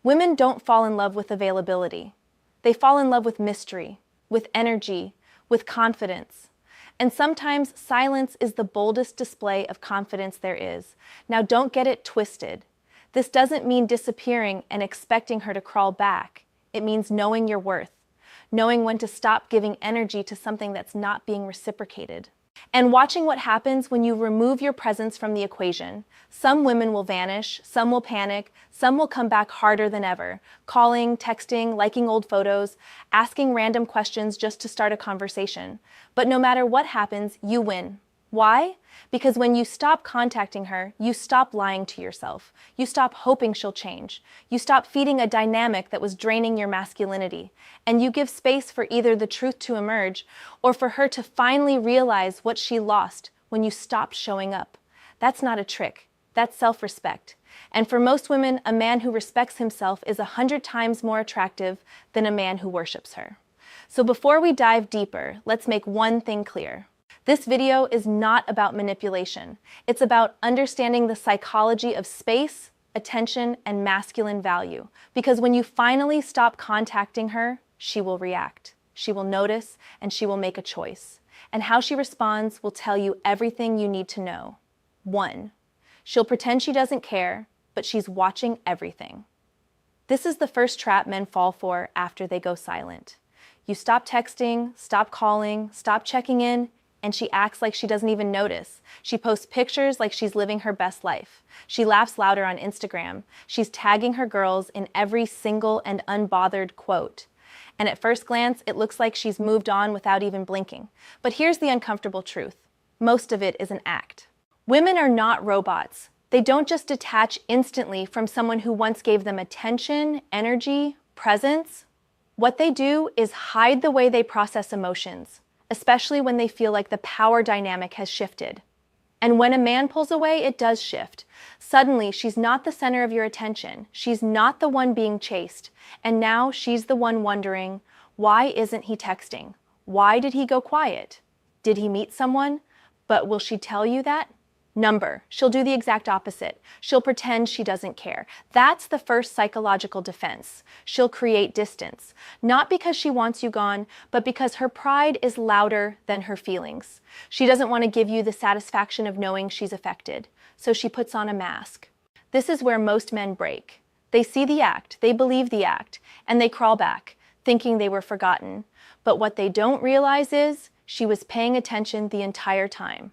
Women don't fall in love with availability. They fall in love with mystery, with energy, with confidence. And sometimes silence is the boldest display of confidence there is. Now, don't get it twisted. This doesn't mean disappearing and expecting her to crawl back. It means knowing your worth, knowing when to stop giving energy to something that's not being reciprocated. And watching what happens when you remove your presence from the equation. Some women will vanish, some will panic, some will come back harder than ever, calling, texting, liking old photos, asking random questions just to start a conversation. But no matter what happens, you win. Why? Because when you stop contacting her, you stop lying to yourself. You stop hoping she'll change. You stop feeding a dynamic that was draining your masculinity. And you give space for either the truth to emerge or for her to finally realize what she lost when you stopped showing up. That's not a trick. That's self-respect. And for most women, a man who respects himself is 100 times more attractive than a man who worships her. So before we dive deeper, let's make one thing clear. This video is not about manipulation. It's about understanding the psychology of space, attention, and masculine value. Because when you finally stop contacting her, she will react. She will notice, and she will make a choice. And how she responds will tell you everything you need to know. 1. She'll pretend she doesn't care, but she's watching everything. This is the first trap men fall for after they go silent. You stop texting, stop calling, stop checking in, and she acts like she doesn't even notice. She posts pictures like she's living her best life. She laughs louder on Instagram. She's tagging her girls in every single and unbothered quote. And at first glance, it looks like she's moved on without even blinking. But here's the uncomfortable truth. Most of it is an act. Women are not robots. They don't just detach instantly from someone who once gave them attention, energy, presence. What they do is hide the way they process emotions, especially when they feel like the power dynamic has shifted. And when a man pulls away, it does shift. Suddenly, she's not the center of your attention. She's not the one being chased. And now she's the one wondering, why isn't he texting? Why did he go quiet? Did he meet someone? But will she tell you that? Number. She'll do the exact opposite. She'll pretend she doesn't care. That's the first psychological defense. She'll create distance. Not because she wants you gone, but because her pride is louder than her feelings. She doesn't want to give you the satisfaction of knowing she's affected. So she puts on a mask. This is where most men break. They see the act, they believe the act, and they crawl back, thinking they were forgotten. But what they don't realize is she was paying attention the entire time.